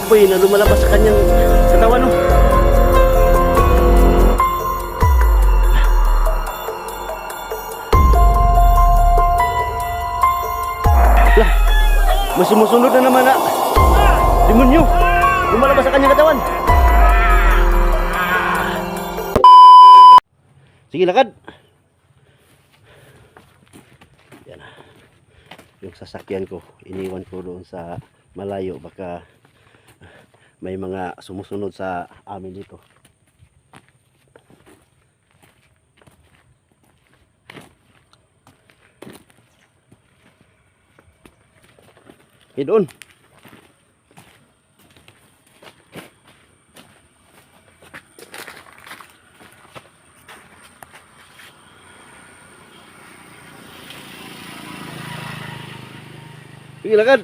apoy na lumalabas sa kanyang katawan, no? Lah, may sumusunod na naman na demonyo lumalabas sa kanyang katawan. Sige, lakad. Yan. Yung sasakyan ko, iniwan ko doon sa malayo. Baka may mga sumusunod sa amin dito. Doon. Sige, lakad.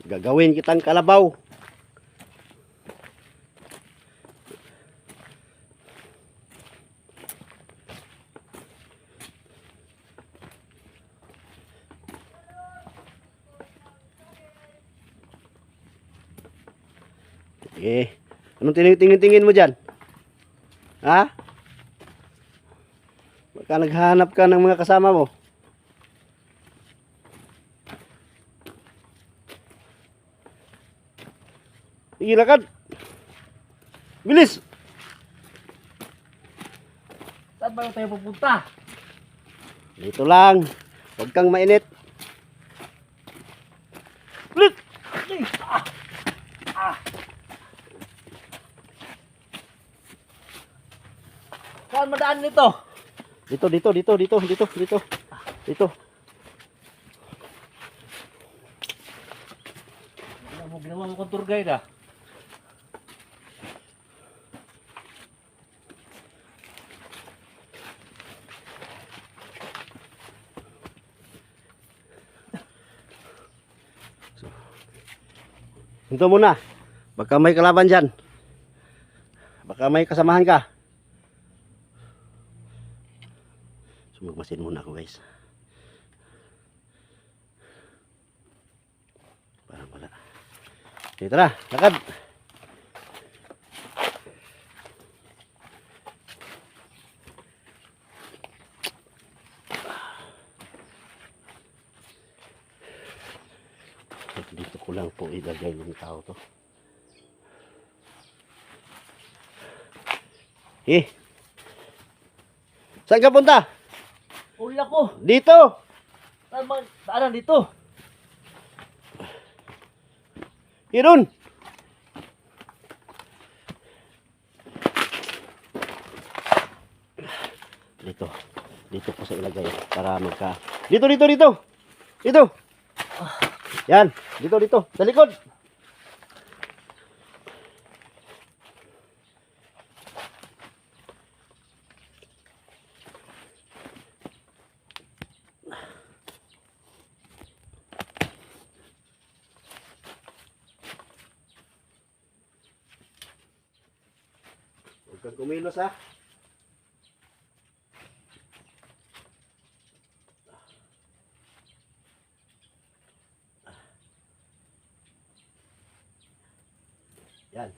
Gagawin kitang kalabaw. Anong tingin-tingin mo dyan? Ha? Baka naghahanap ka ng mga kasama mo. Sige, lakad. Bilis! Saan ba tayo pupunta? Dito lang. Huwag kang mainit. Bilis! Saan madaan nito? Dito. Ginawa mo kong tour guide, ah. Hinto muna. Baka may kalaban dyan. Baka may kasamahan ka. Sumagmasin muna ako, guys. Parang wala. Okay, tara, lakad. Dito ko lang po ilagay yung tao to. Saan ka punta? Uli ako. Dito! Saan ba daanan dito? Doon! Dito ko sa ilagay para magka... Dito! Yan, dito, sa likod. Huwag kang kumilos, ha. Yan.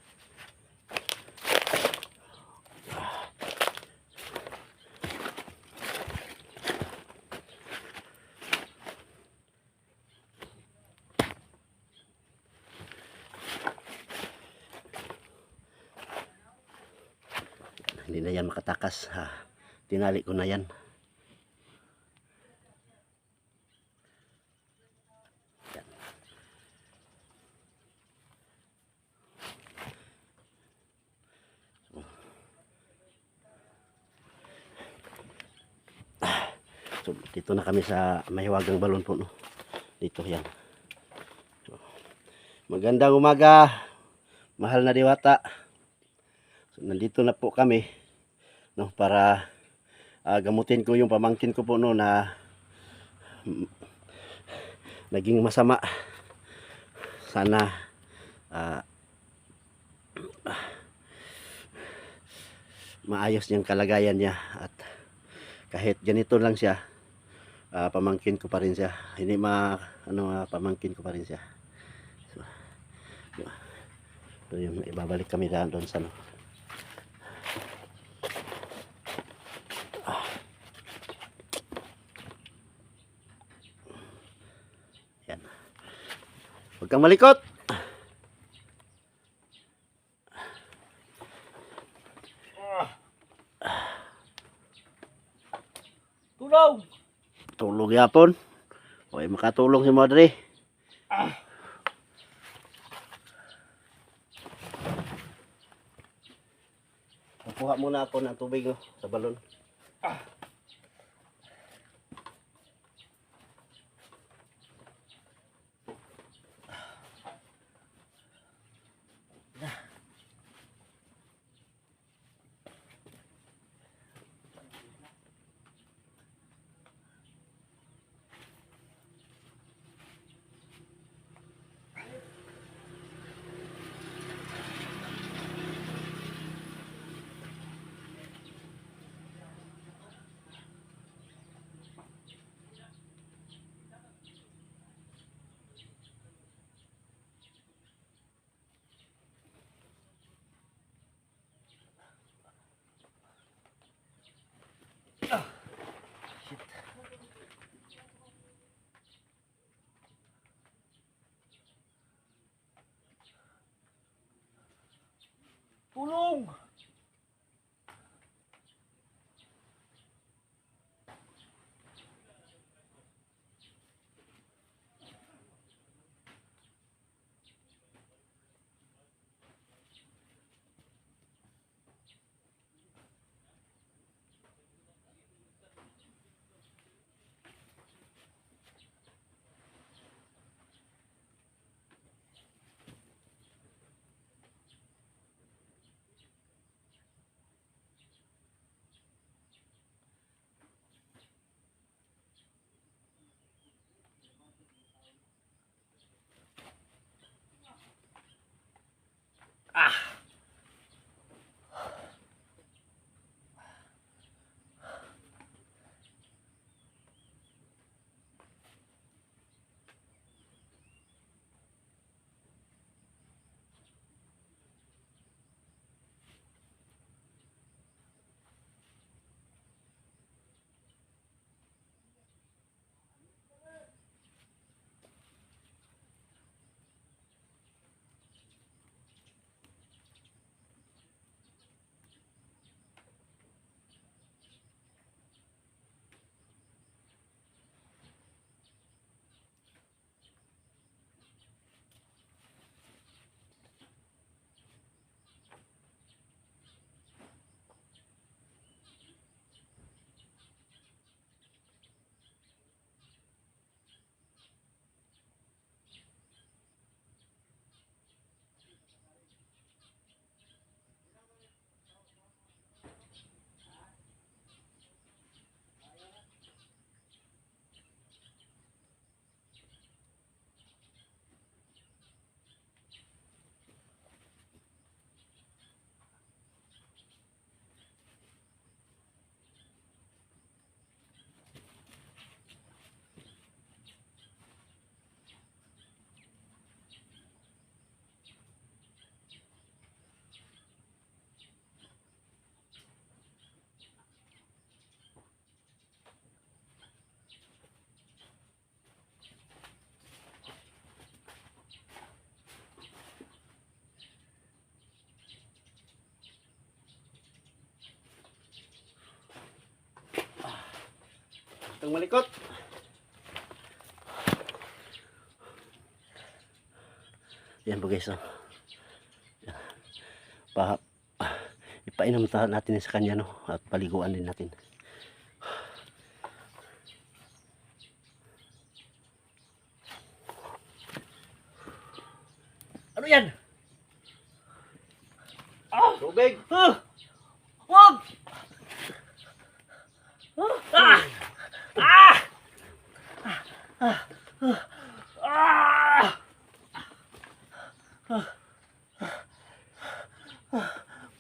Hindi na yan makatakas, ha. Tinali ko na yan. So, dito na kami sa Mahiwagang Balon po, no. Dito yan. So, magandang umaga, mahal na diwata. So, nandito na po kami, no, para gamutin ko yung pamangkin ko po, no, na naging masama. Sana maayos niyang kalagayan niya. At kahit ganito lang siya, pamangkin ko pa rin siya. Hindi pamangkin ko pa rin siya. So yung ibabalik kami doon sa yan. Huwag kang malikot. Tulong! Tulog yapon. Okay, makatulong si Madre. Kuha muna ako ng tubig sa balon. Tulong! Huwag kang malikot. Yan po guys. Yan. Ipainom natin sa kanya at paliguan din natin. Ano yan? Tubig! Wag! Ah! Ah! Ah!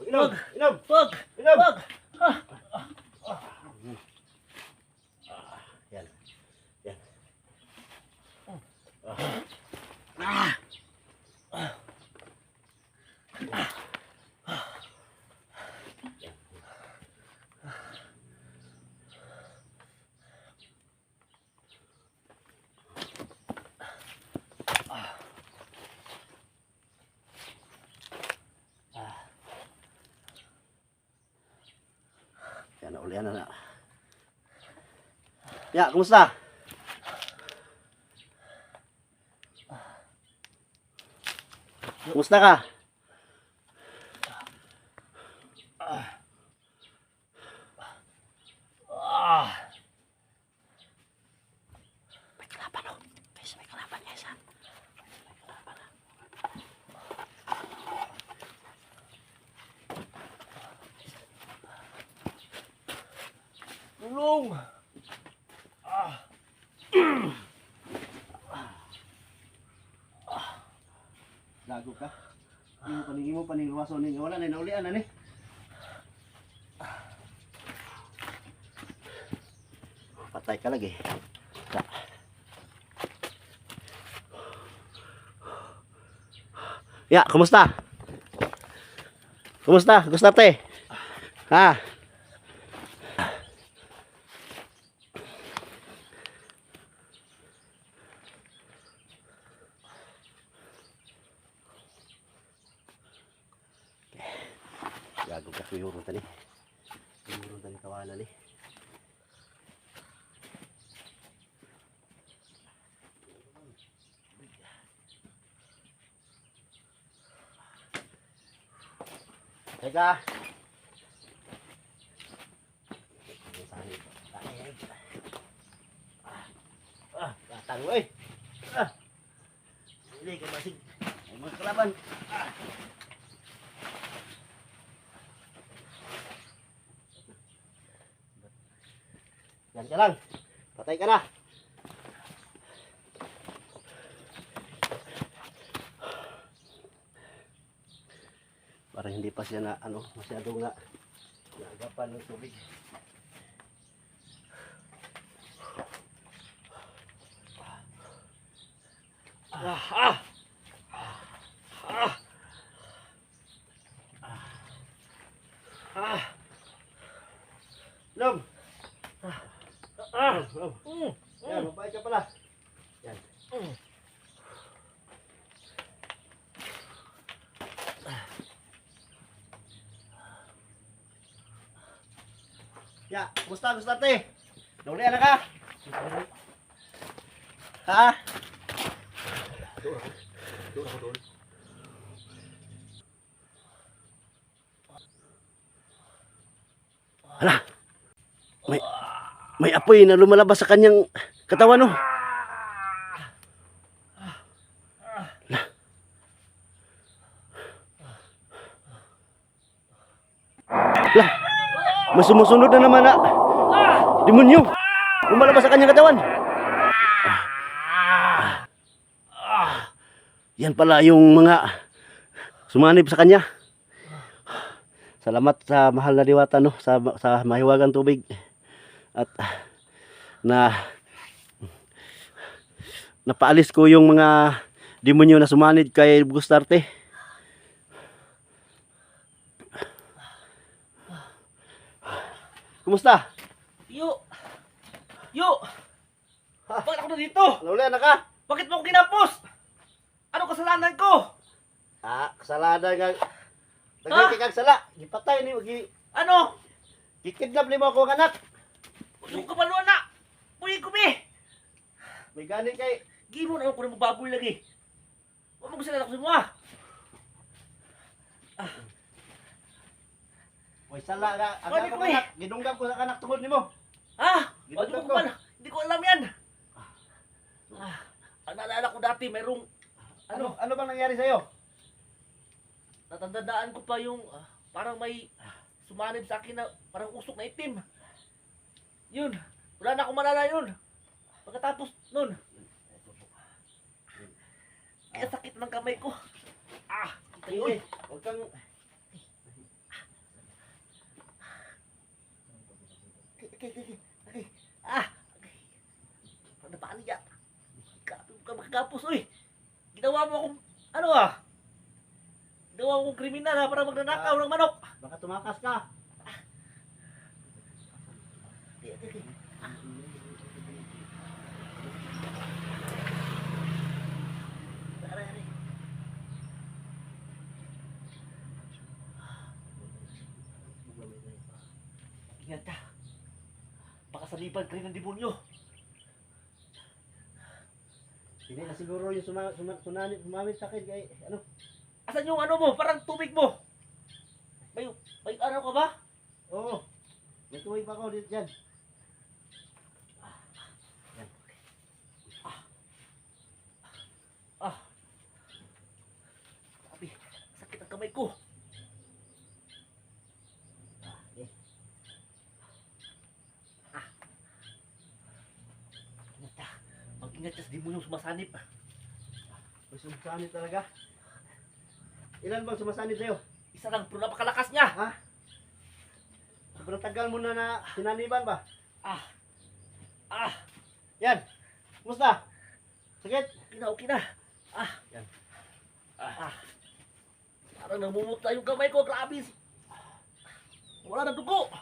Inom! Inom! Wag! Inom! Love. Wag! Yan. Yan. Yan na, ulian na. Ya, kumusta? Kumusta ka? Ah! May kalaban oh. Guys, may kalaban guys ha. May kalaban ha. Tulong! Lago ka. Imo paning luwason ni wala na naulian na ni. Patay ka lagi. Ya, kumusta? Kumusta? Gustarte? Ha? Gago ka kuyurong tani. Kuyurong tani kawanan ni. Teka. Datang weh. Ini ke masih. Mau kelaban. Yan ka lang. Patay ka na. Parang hindi pa siya na ano, masyado nga naagapan ng tubig. Lom! Lom! Yan, mabait ka pala. Yan. Ya, kumusta Gustarte? Naulian na ka? Ha? Doon ako doon. Hala. May apoy na lumalabas sa kanyang katawan no. Lah. Mas sumusunod na naman na demonyo. Lumalabas sa kanyang katawan. Yan pala yung mga sumanib sa kanya. Salamat sa mahal na diwata no, sa mahiwagang tubig. At napaalis ko yung mga demonyo na sumanib kay Gustarte. Kumusta? Yo! Yo! Bakit ako na dito? Naulian na ka? Bakit mo ako kinapos? Ano kasalanan ko? Kasalanan nga. Dagay kag sala. Gipatay ni gi Ano? gikidnap nimo ako ang anak. Huwag mo kapaluan na! Uy, kubi! May gani kay Gimo na ako na magbaboy lagi. Huwag mo kasalanan ako sa mga. Way sala ka. Ang Gani ako ko eh. anak, gidunggam ko sa anak tungod nimo. Ha? Gito Hindi ko ko. pala. Hindi ko alam yan. Ang naalala ko dati, mayroong Ano bang nangyari sa iyo? natandaan ko pa yung parang may sumanib sa akin na parang usok na itim. Yun. Wala na akong malala yun. Pagkatapos nun, kaya sakit ng kamay ko. Ito yun. Sige, huwag kang Okay. Ah! Okay. Parang napaan niya. Makagapos, uy! Ginawa mo akong, ano ah? Ginawa mo akong kriminal ha, para magnanakaw ng manok. Baka tumakas ka. Okay. Aray. Ingat ka. Baka salipan ka rin ng demonyo. Hindi na siguro yung sumamit sa akin kay ano. Asan yung ano mo? Parang tubig mo. May araw ka ba? Oo. May tuwing pa ako dito dyan. Yan. Sabi, sakit ang kamay ko. Okay. Ingat ka. Mag-ingat ka sa demonyong sumasanib. May sumasanib talaga. Ilan bang sumasanib sa'yo? Isa lang, pero napakalakas niya. Ha? Sobrang tagal mo na sinaniban ba? Ah. Ah. Yan. Kumusta? Sakit? Okay na. Ah. Yan. Ah. Parang namumutla yung kamay ko. Grabe. Wala na dugo.